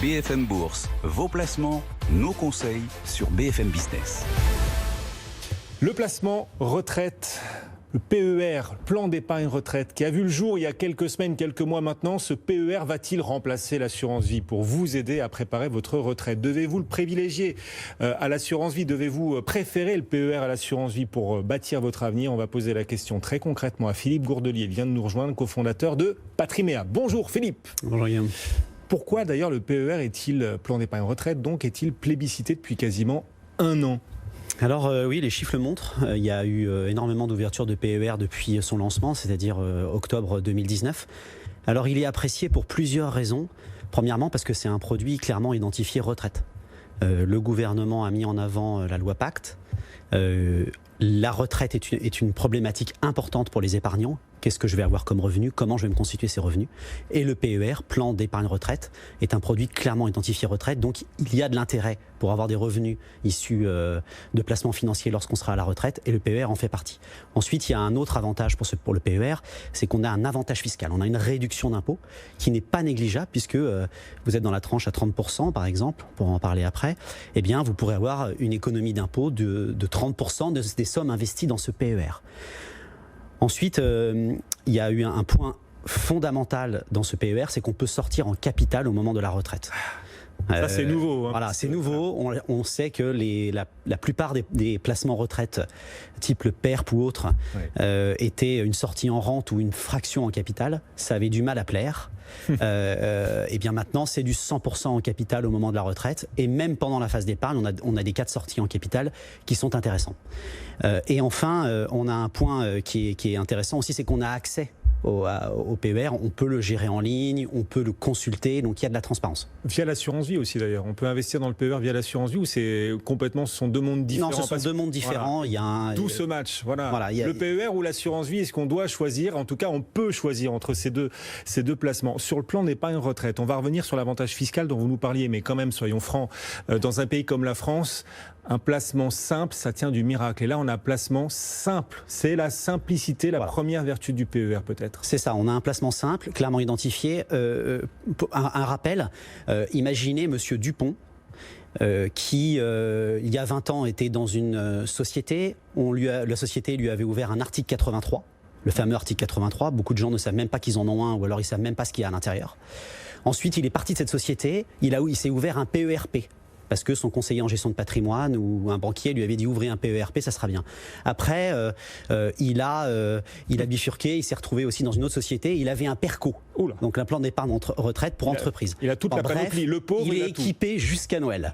BFM Bourse, vos placements, nos conseils sur BFM Business. Le placement retraite, le PER, plan d'épargne retraite, qui a vu le jour il y a quelques semaines, quelques mois maintenant, ce PER va-t-il remplacer l'assurance vie pour vous aider à préparer votre retraite? Devez-vous le privilégier à l'assurance vie? Devez-vous préférer le PER à l'assurance vie pour bâtir votre avenir? On va poser la question très concrètement à Philippe Gourdelier. Il vient de nous rejoindre, cofondateur de Patrimea. Bonjour Philippe. Bonjour Guillaume. Pourquoi d'ailleurs le PER est-il, plan d'épargne retraite, donc est-il plébiscité depuis quasiment un an? Alors oui, les chiffres le montrent. Il y a eu énormément d'ouvertures de PER depuis son lancement, c'est-à-dire octobre 2019. Alors il est apprécié pour plusieurs raisons. Premièrement parce que c'est un produit clairement identifié retraite. Le gouvernement a mis en avant la loi Pacte. La retraite est une problématique importante pour les épargnants. Qu'est-ce que je vais avoir comme revenu? Comment je vais me constituer ces revenus? Et le PER, plan d'épargne retraite, est un produit clairement identifié retraite. Donc il y a de l'intérêt pour avoir des revenus issus de placements financiers lorsqu'on sera à la retraite. Et le PER en fait partie. Ensuite, il y a un autre avantage pour le PER, c'est qu'on a un avantage fiscal. On a une réduction d'impôt qui n'est pas négligeable puisque vous êtes dans la tranche à 30% par exemple, pour en parler après. Eh bien, vous pourrez avoir une économie d'impôt de 30% des sommes investies dans ce PER. Ensuite, il y a eu un point fondamental dans ce PER, c'est qu'on peut sortir en capital au moment de la retraite. Ça c'est nouveau. Voilà, c'est nouveau. On sait que la plupart des placements retraite, type le PERP ou autre, étaient une sortie en rente ou une fraction en capital. Ça avait du mal à plaire. Et bien maintenant, c'est du 100% en capital au moment de la retraite. Et même pendant la phase d'épargne, on a des cas de sortie en capital qui sont intéressants. Et enfin, on a un point qui est intéressant aussi, c'est qu'on a accès au PER, on peut le gérer en ligne, on peut le consulter, donc il y a de la transparence. Via l'assurance vie aussi d'ailleurs, on peut investir dans le PER via l'assurance vie ou ce sont deux mondes différents? Non, ce sont deux mondes différents. Voilà. Il y a D'où ce match, le PER ou l'assurance vie, est-ce qu'on doit choisir? En tout cas, on peut choisir entre ces deux placements. Sur le plan d'épargne retraite, on va revenir sur l'avantage fiscal dont vous nous parliez, mais quand même, soyons francs, dans un pays comme la France, un placement simple, ça tient du miracle. Et là, on a un placement simple. C'est la simplicité, la première vertu du PER peut-être. C'est ça, on a un placement simple, clairement identifié. Un rappel, imaginez Monsieur Dupont, qui, il y a 20 ans, était dans une société. La société lui avait ouvert un article 83, le fameux article 83. Beaucoup de gens ne savent même pas qu'ils en ont un, ou alors ils ne savent même pas ce qu'il y a à l'intérieur. Ensuite, il est parti de cette société, il s'est ouvert un PERP. Parce que son conseiller en gestion de patrimoine ou un banquier lui avait dit ouvrez un PERP, ça sera bien. Après, il a bifurqué, il s'est retrouvé aussi dans une autre société, il avait un PERCO, donc un plan d'épargne retraite pour entreprise. Il a toute la panoplie, le pauvre, il est équipé jusqu'à Noël.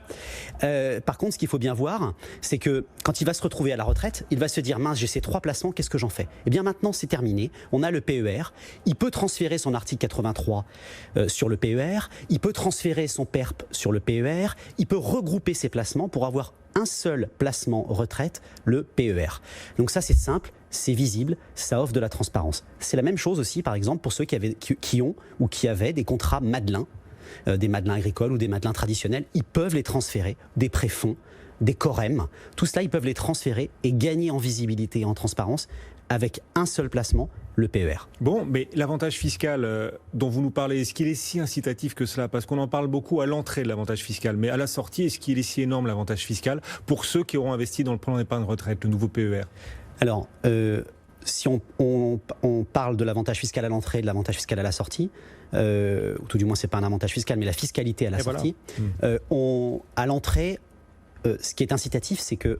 Par contre, ce qu'il faut bien voir, c'est que quand il va se retrouver à la retraite, il va se dire mince, j'ai ces 3 placements, qu'est-ce que j'en fais? Eh bien maintenant, c'est terminé, on a le PER, il peut transférer son article 83 sur le PER, il peut transférer son PERP sur le PER, il peut regrouper ses placements pour avoir un seul placement retraite, le PER. Donc ça c'est simple, c'est visible, ça offre de la transparence. C'est la même chose aussi par exemple pour ceux qui ont ou qui avaient des contrats Madelin, des Madelin agricoles ou des Madelin traditionnels, ils peuvent les transférer, des préfonds, des Corem, tout cela ils peuvent les transférer et gagner en visibilité et en transparence avec un seul placement, le PER. Bon, mais l'avantage fiscal dont vous nous parlez, est-ce qu'il est si incitatif que cela? Parce qu'on en parle beaucoup à l'entrée de l'avantage fiscal, mais à la sortie, est-ce qu'il est si énorme l'avantage fiscal pour ceux qui auront investi dans le plan d'épargne retraite, le nouveau PER? Alors, si on parle de l'avantage fiscal à l'entrée et de l'avantage fiscal à la sortie, ou tout du moins c'est pas un avantage fiscal, mais la fiscalité à la sortie, à l'entrée, ce qui est incitatif, c'est que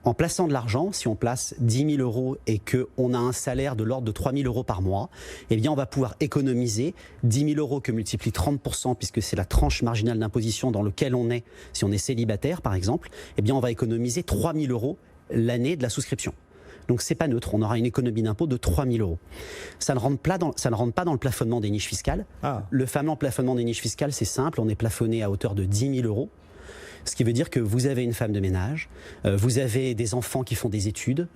en plaçant de l'argent, si on place 10 000 euros et qu'on a un salaire de l'ordre de 3 000 euros par mois, eh bien on va pouvoir économiser 10 000 euros que multiplie 30%, puisque c'est la tranche marginale d'imposition dans laquelle on est, si on est célibataire par exemple, eh bien on va économiser 3 000 euros l'année de la souscription. Donc c'est pas neutre, on aura une économie d'impôt de 3 000 euros. Ça ne rentre pas dans le plafonnement des niches fiscales. Le fameux plafonnement des niches fiscales, c'est simple, on est plafonné à hauteur de 10 000 euros. Ce qui veut dire que vous avez une femme de ménage, vous avez des enfants qui font des études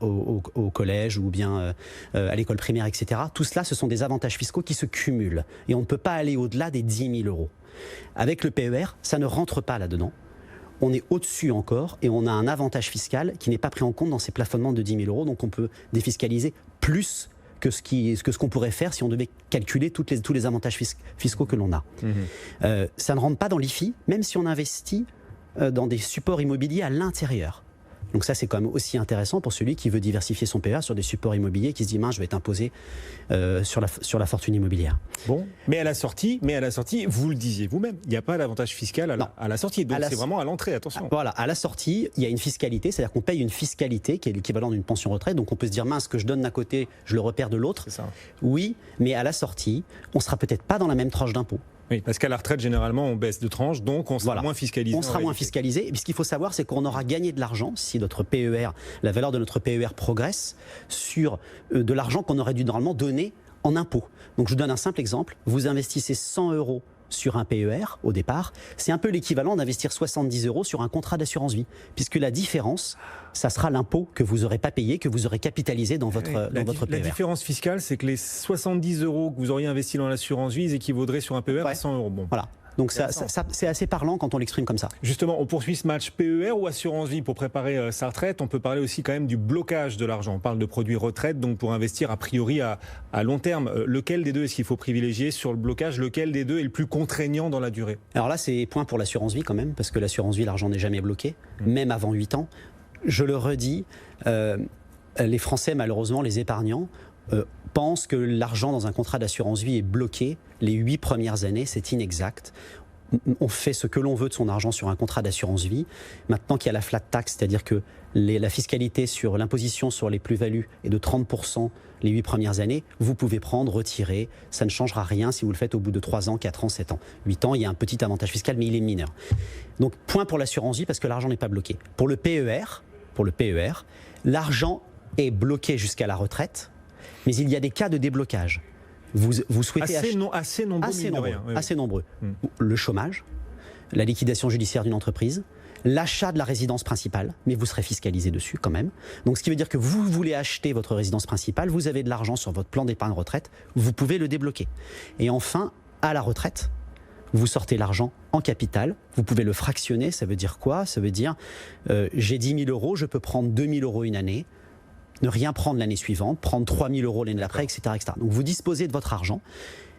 au collège ou bien à l'école primaire, etc. Tout cela, ce sont des avantages fiscaux qui se cumulent. Et on ne peut pas aller au-delà des 10 000 euros. Avec le PER, ça ne rentre pas là-dedans. On est au-dessus encore et on a un avantage fiscal qui n'est pas pris en compte dans ces plafonnements de 10 000 euros. Donc on peut défiscaliser plus que ce qu'on pourrait faire si on devait calculer tous les avantages fiscaux que l'on a. Ça ne rentre pas dans l'IFI, même si on investit dans des supports immobiliers à l'intérieur. Donc ça, c'est quand même aussi intéressant pour celui qui veut diversifier son PER sur des supports immobiliers, qui se dit, je vais être imposé sur la fortune immobilière. Bon, mais à la sortie, vous le disiez vous-même, il n'y a pas d'avantage fiscal à la sortie. Donc c'est vraiment à l'entrée, attention. Voilà, à la sortie, il y a une fiscalité, c'est-à-dire qu'on paye une fiscalité qui est l'équivalent d'une pension retraite. Donc on peut se dire, ce que je donne d'un côté, je le repère de l'autre. C'est ça. Oui, mais à la sortie, on ne sera peut-être pas dans la même tranche d'impôt. Oui, parce qu'à la retraite, généralement, on baisse de tranche, donc on sera moins fiscalisé. On sera moins fiscalisé. Et ce qu'il faut savoir, c'est qu'on aura gagné de l'argent si notre PER, la valeur de notre PER progresse sur de l'argent qu'on aurait dû normalement donner en impôt. Donc je vous donne un simple exemple. Vous investissez 100 € sur un PER au départ, c'est un peu l'équivalent d'investir 70 € sur un contrat d'assurance vie, puisque la différence, ça sera l'impôt que vous n'aurez pas payé, que vous aurez capitalisé dans votre PER. La différence fiscale, c'est que les 70 € que vous auriez investis dans l'assurance vie, ils équivaudraient sur un PER à 100 €. Bon. Voilà. Donc ça, c'est assez parlant quand on l'exprime comme ça. Justement, on poursuit ce match PER ou assurance vie pour préparer sa retraite. On peut parler aussi quand même du blocage de l'argent. On parle de produits retraite, donc pour investir a priori à long terme. Lequel des deux est-ce qu'il faut privilégier sur le blocage? Lequel des deux est le plus contraignant dans la durée? Alors là, c'est point pour l'assurance vie quand même, parce que l'assurance vie, l'argent n'est jamais bloqué, même avant 8 ans. Je le redis, les Français, malheureusement, les épargnants, pensent que l'argent dans un contrat d'assurance vie est bloqué les 8 premières années. C'est inexact. On fait ce que l'on veut de son argent sur un contrat d'assurance vie. Maintenant qu'il y a la flat tax, c'est-à-dire que la fiscalité sur l'imposition sur les plus-values est de 30% les 8 premières années, vous pouvez prendre, retirer. Ça ne changera rien si vous le faites au bout de 3 ans, 4 ans, 7 ans. 8 ans, il y a un petit avantage fiscal, mais il est mineur. Donc, point pour l'assurance vie parce que l'argent n'est pas bloqué. Pour le PER, l'argent est bloqué jusqu'à la retraite, mais il y a des cas de déblocage. Vous souhaitez assez nombreux. Le chômage, la liquidation judiciaire d'une entreprise, l'achat de la résidence principale, mais vous serez fiscalisé dessus quand même. Donc ce qui veut dire que vous voulez acheter votre résidence principale, vous avez de l'argent sur votre plan d'épargne retraite, vous pouvez le débloquer. Et enfin, à la retraite, vous sortez l'argent en capital, vous pouvez le fractionner. Ça veut dire quoi? Ça veut dire j'ai 10 000 €, je peux prendre 2 000 € une année, ne rien prendre l'année suivante, prendre 3 000 € l'année d'après, etc., etc. Donc vous disposez de votre argent.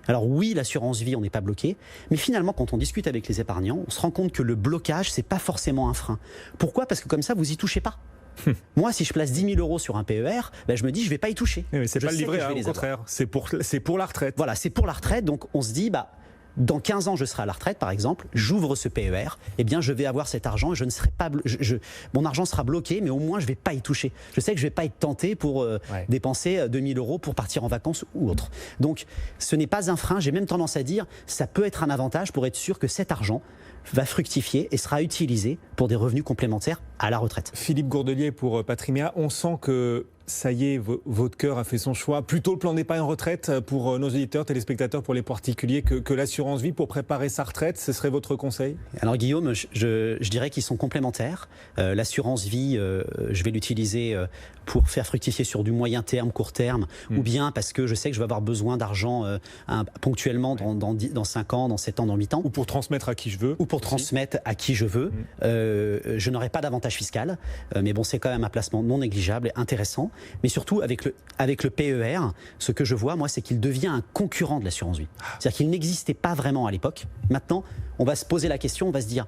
Alors oui, l'assurance vie, on n'est pas bloqué, mais finalement, quand on discute avec les épargnants, on se rend compte que le blocage, c'est pas forcément un frein. Pourquoi? Parce que comme ça, vous y touchez pas. Moi, si je place 10 000 € sur un PER, je me dis, je vais pas y toucher. Mais c'est pas le livret A, au contraire. C'est pour la retraite. Voilà, c'est pour la retraite. Donc on se dit, dans 15 ans, je serai à la retraite, par exemple, j'ouvre ce PER, je vais avoir cet argent et je ne serai pas mon argent sera bloqué, mais au moins, je ne vais pas y toucher. Je sais que je ne vais pas être tenté pour dépenser 2 000 € pour partir en vacances ou autre. Donc, ce n'est pas un frein. J'ai même tendance à dire, ça peut être un avantage pour être sûr que cet argent va fructifier et sera utilisé pour des revenus complémentaires à la retraite. Philippe Gourdelier pour Patrimea, on sent que ça y est, votre cœur a fait son choix. Plutôt le plan d'épargne retraite pour nos auditeurs, téléspectateurs, pour les particuliers, que l'assurance vie pour préparer sa retraite, ce serait votre conseil? Alors Guillaume, je dirais qu'ils sont complémentaires. L'assurance vie, je vais l'utiliser pour faire fructifier sur du moyen terme, court terme, ou bien parce que je sais que je vais avoir besoin d'argent ponctuellement dans 5 ans, dans 7 ans, dans 8 ans. Ou pour transmettre à qui je veux. Ou pour transmettre à qui je veux. Je n'aurai pas d'avantage fiscal, mais bon, c'est quand même un placement non négligeable et intéressant. Mais surtout, avec le PER, ce que je vois, moi, c'est qu'il devient un concurrent de l'assurance vie. C'est-à-dire qu'il n'existait pas vraiment à l'époque. Maintenant, on va se poser la question, on va se dire,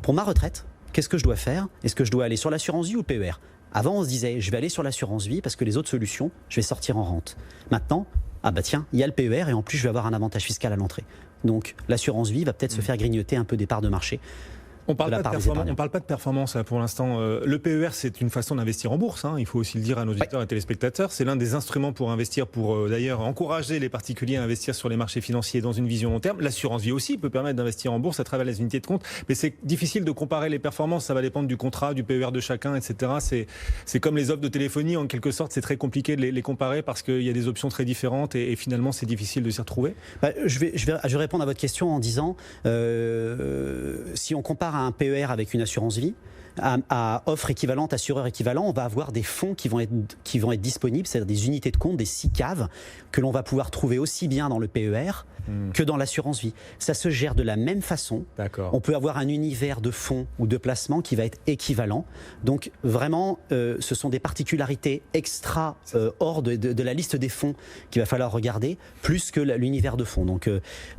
pour ma retraite, qu'est-ce que je dois faire? Est-ce que je dois aller sur l'assurance vie ou le PER? Avant, on se disait, je vais aller sur l'assurance vie parce que les autres solutions, je vais sortir en rente. Maintenant, tiens, il y a le PER et en plus, je vais avoir un avantage fiscal à l'entrée. Donc, l'assurance vie va peut-être se faire grignoter un peu des parts de marché. On parle pas de performance là, pour l'instant. Le PER, c'est une façon d'investir en bourse. Il faut aussi le dire à nos auditeurs et téléspectateurs. C'est l'un des instruments pour investir, pour d'ailleurs encourager les particuliers à investir sur les marchés financiers dans une vision long terme. L'assurance vie aussi peut permettre d'investir en bourse à travers les unités de compte. Mais c'est difficile de comparer les performances. Ça va dépendre du contrat, du PER de chacun, etc. C'est comme les offres de téléphonie. En quelque sorte, c'est très compliqué de les comparer parce qu'il y a des options très différentes et finalement, c'est difficile de s'y retrouver. Je vais répondre à votre question en disant si on compare à un PER avec une assurance vie, à offre équivalente, assureur équivalent, on va avoir des fonds qui vont être disponibles, c'est-à-dire des unités de compte, des SICAV, que l'on va pouvoir trouver aussi bien dans le PER que dans l'assurance vie. Ça se gère de la même façon. On peut avoir un univers de fonds ou de placements qui va être équivalent. Donc vraiment, ce sont des particularités extra hors de la liste des fonds qu'il va falloir regarder, plus que l'univers de fonds. Donc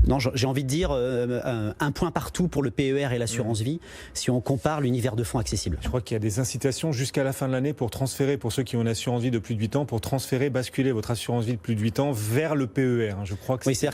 non, j'ai envie de dire un point partout pour le PER et l'assurance vie, si on compare l'univers de fonds accessible. Je crois qu'il y a des incitations jusqu'à la fin de l'année pour transférer, pour ceux qui ont une assurance vie de plus de 8 ans, pour transférer, basculer votre assurance vie de plus de 8 ans vers le PER. Je crois que c'est-à-dire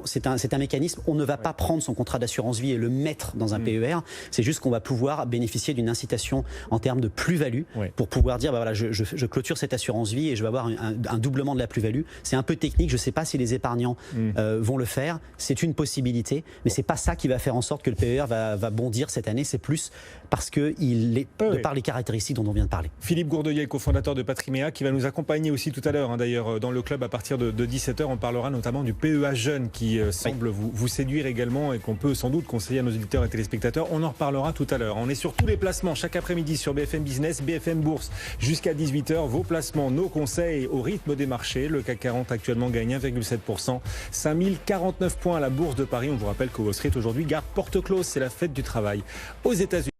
c'est un mécanisme, on ne va pas prendre son contrat d'assurance vie et le mettre dans un PER, c'est juste qu'on va pouvoir bénéficier d'une incitation en termes de plus-value pour pouvoir dire, voilà, je clôture cette assurance vie et je vais avoir un doublement de la plus-value. C'est un peu technique, je ne sais pas si les épargnants vont le faire, c'est une possibilité, mais c'est pas ça qui va faire en sorte que le PER va bondir cette année, c'est plus parce de par les caractéristiques dont on vient de parler. Philippe Gourdeuil, cofondateur de Patriméa, qui va nous accompagner aussi tout à l'heure, d'ailleurs, dans le club à partir de 17h. On parlera notamment du PEA jeune qui semble vous séduire également et qu'on peut sans doute conseiller à nos auditeurs et téléspectateurs. On en reparlera tout à l'heure. On est sur tous les placements chaque après-midi sur BFM Business, BFM Bourse jusqu'à 18h. Vos placements, nos conseils au rythme des marchés. Le CAC 40 actuellement gagne 1,7%. 5049 points à la Bourse de Paris. On vous rappelle que Wall Street aujourd'hui garde porte close. C'est la fête du travail aux États-Unis.